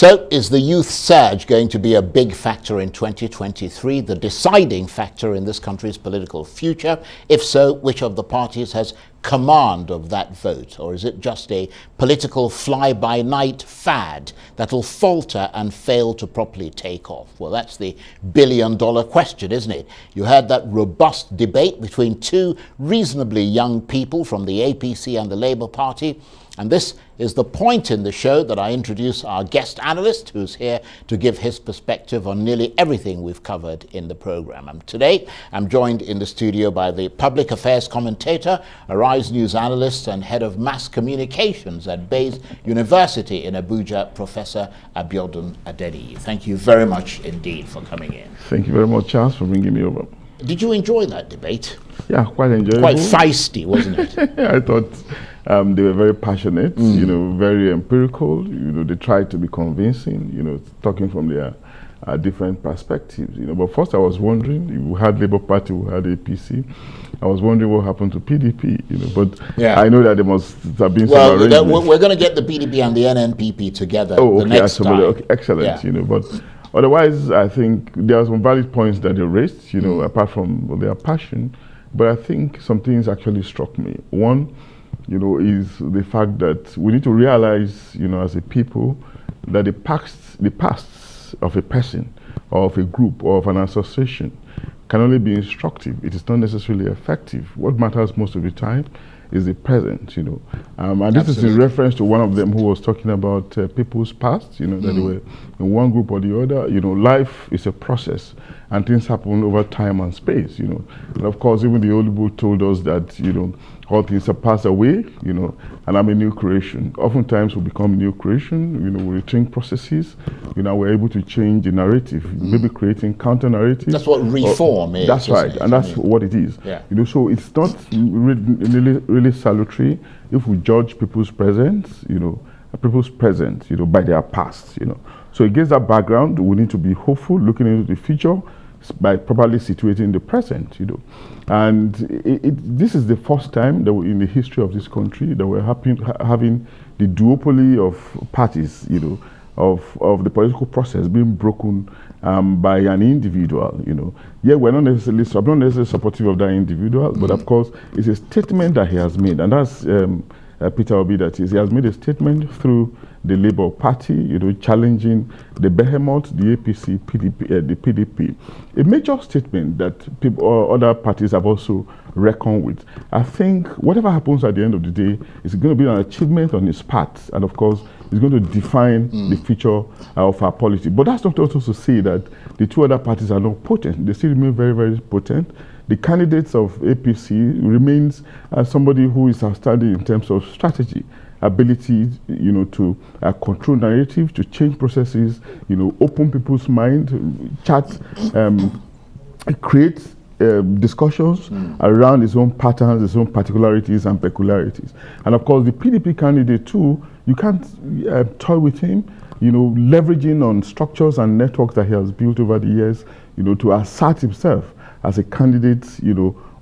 So, is the youth surge going to be a big factor in 2023, the deciding factor in this country's political future? If so, which of the parties has command of that vote? Or is it just a political fly-by-night fad that'll falter and fail to properly take off? Well, that's the billion-dollar question, isn't it? You had that robust debate between two reasonably young people from the APC and the Labour Party. And this is the point in the show that I introduce our guest analyst, who's here to give his perspective on nearly everything we've covered in the program. And today, I'm joined in the studio by the public affairs commentator, Arise News analyst, and head of mass communications at Bayes University in Abuja, Professor Abiodun Adeniyi. Thank you very much indeed for coming in. Thank you very much, Charles, for bringing me over. Did you enjoy that debate? Yeah, quite enjoyable. Quite feisty, wasn't it? I thought they were very passionate, very empirical. They tried to be convincing, talking from their different perspectives. But first I was wondering, we had Labour Party, we had APC. I was wondering what happened to PDP, but yeah. I know that there must have been some arrangements. We're going to get the PDP and the NNPP together the next time. Okay, excellent, yeah. But otherwise, I think there are some valid points that they raised, apart from their passion. But I think some things actually struck me. One, is the fact that we need to realize, as a people, that the past of a person, or of a group, or of an association can only be instructive. It is not necessarily effective. What matters most of the time is the present, and this is in reference to one of them who was talking about people's past, that they were in one group or the other. Life is a process, and things happen over time and space, and of course, even the old book told us that, all things have passed away, and I'm a new creation. Oftentimes we become new creation, we rethink processes, we're able to change the narrative, maybe creating counter narratives. That's what reform is. That's right, and that's what it is. Yeah. So it's not really salutary if we judge people's present, by their past, So against that background, we need to be hopeful, looking into the future, by properly situating the present, And this is the first time that in the history of this country that we're having the duopoly of parties, of the political process being broken by an individual, Yeah, we're not necessarily supportive of that individual, but of course, it's a statement that he has made, and that's Peter Obi, that is. He has made a statement through the Labour Party, challenging the behemoth, the APC, the PDP. A major statement that people or other parties have also reckoned with. I think whatever happens at the end of the day is going to be an achievement on his part, and of course, it's going to define the future of our polity. But that's not also to say that the two other parties are not potent. They still remain very, very potent. The candidates of APC remains somebody who is outstanding in terms of strategy, ability, to control narrative, to change processes, open people's mind, chat, create discussions around his own patterns, his own particularities and peculiarities. And of course, the PDP candidate too, you can't toy with him, leveraging on structures and networks that he has built over the years, to assert himself as a candidate,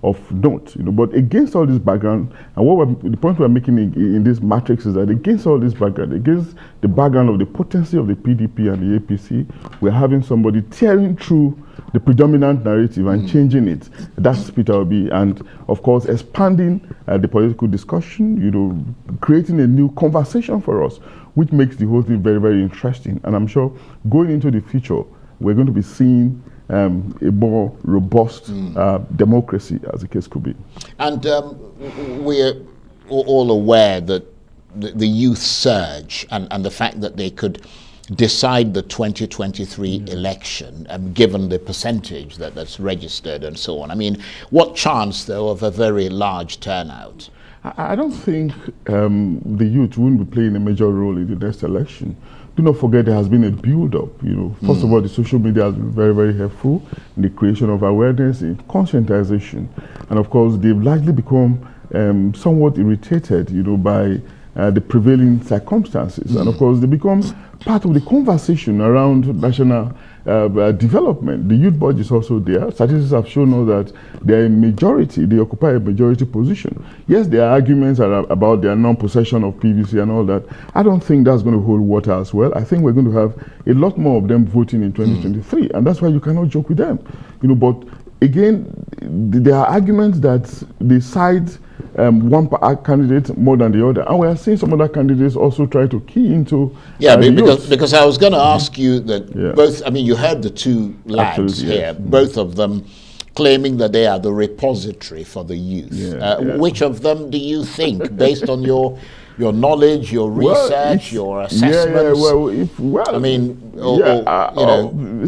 of note. But against all this background, and the point we're making in this matrix is that against all this background, against the background of the potency of the PDP and the APC, we're having somebody tearing through the predominant narrative and changing it. That's Peter Obi, and of course expanding the political discussion, creating a new conversation for us, which makes the whole thing very, very interesting. And I'm sure going into the future, we're going to be seeing a more robust democracy, as the case could be. And we're all aware that the youth surge and the fact that they could decide the 2023 election, given the percentage that's registered and so on. I mean, what chance, though, of a very large turnout? I don't think the youth won't be playing a major role in the next election. Do not forget there has been a build-up. First of all, the social media has been very, very helpful in the creation of awareness, in conscientization, and of course, they've largely become somewhat irritated, by the prevailing circumstances, and of course, they become part of the conversation around national development. The youth budget is also there. Statistics have shown us that they are a majority, they occupy a majority position. Yes, there are arguments about their non-possession of PVC and all that. I don't think that's going to hold water as well. I think we're going to have a lot more of them voting in 2023, and that's why you cannot joke with them. But again, there are arguments that they side one candidate more than the other, and we are seeing some other candidates also try to key into because I was going to ask you that both. I mean, you heard the two lads here, both of them claiming that they are the repository for the youth. Which of them do you think, based on your knowledge, your research, your assessments?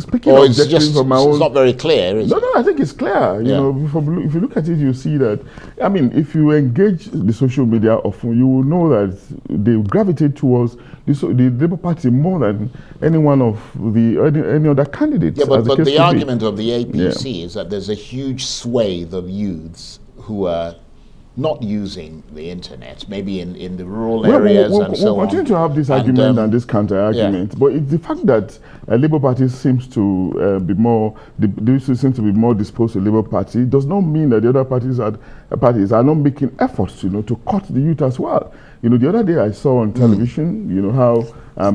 Speaking objectively from my own, it's not very clear, is it? No, I think it's clear. If you look at it, you see that. I mean, if you engage the social media often, you will know that they gravitate towards the Labour Party more than any one of any other candidates. Yeah, but the argument of the APC is that there's a huge swathe of youths who are not using the internet, maybe in the rural areas and so on. We'll continue to have this argument and this counter-argument, but it's the fact that Labour Party seems to be more disposed to Labour Party does not mean that the other parties are not making efforts, to cut the youth as well. The other day I saw on television, how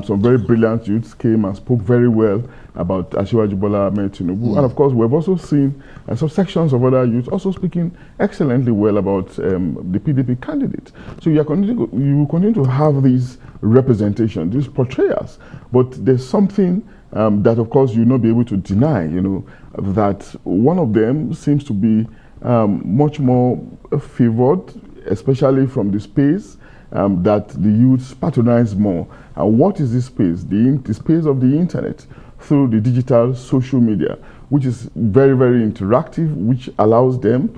some very brilliant youths came and spoke very well about Asiwaju Bola Ahmed Tinubu. And of course, we've also seen some sections of other youths also speaking excellently well about the PDP candidate. So you will continue to have these representations, these portrayals. But there's something that, of course, you'll not be able to deny, that one of them seems to be much more favored, especially from the space that the youths patronize more. And what is this space? The space of the internet through the digital social media, which is very, very interactive, which allows them,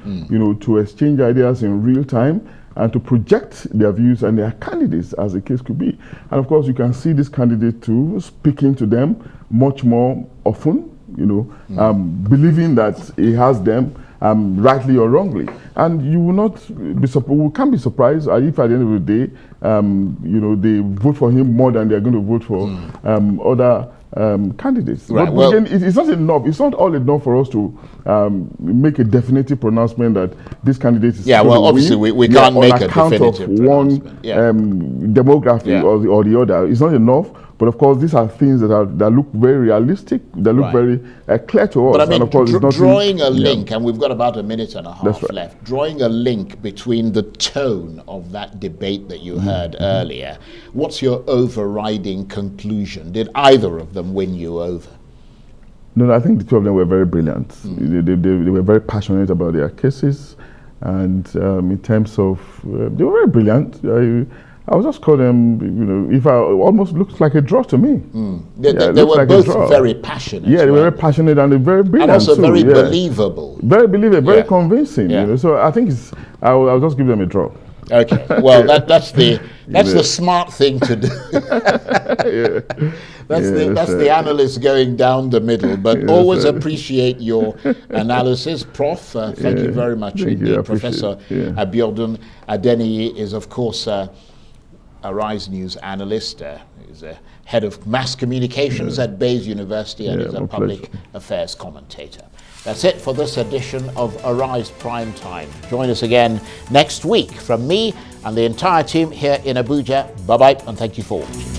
to exchange ideas in real time and to project their views and their candidates, as the case could be. And of course, you can see this candidate too speaking to them much more often, believing that he has them rightly or wrongly. And you will not be we can't be surprised if at the end of the day, they vote for him more than they're going to vote for other candidates. Right. But again, it's not enough. It's not all enough for us to make a definitive pronouncement that this candidate is. Yeah, well, obviously we can't make a definitive of one demography or the other. It's not enough. But of course, these are things that look very realistic, that look very clear to us. But I mean, and of course, drawing a link, and we've got about a minute and a half left, drawing a link between the tone of that debate that you heard earlier, what's your overriding conclusion? Did either of them win you over? No, I think the two of them were very brilliant. They were very passionate about their cases, and in terms of, they were very brilliant. I would just call them, it almost looks like a draw to me. They were both very passionate. Yeah, they were very passionate and very brilliant. And also very believable. Very believable, very convincing. So I think I'll just give them a draw. Okay, well that's the smart thing to do. That's the analyst going down the middle. But always appreciate your analysis, Prof. Thank you very much indeed. Professor Abiodun Adeniyi is, of course, Arise News analyst. He's a head of mass communications at Bayes University and is a public affairs commentator. That's it for this edition of Arise Prime Time. Join us again next week from me and the entire team here in Abuja. Bye-bye and thank you for watching.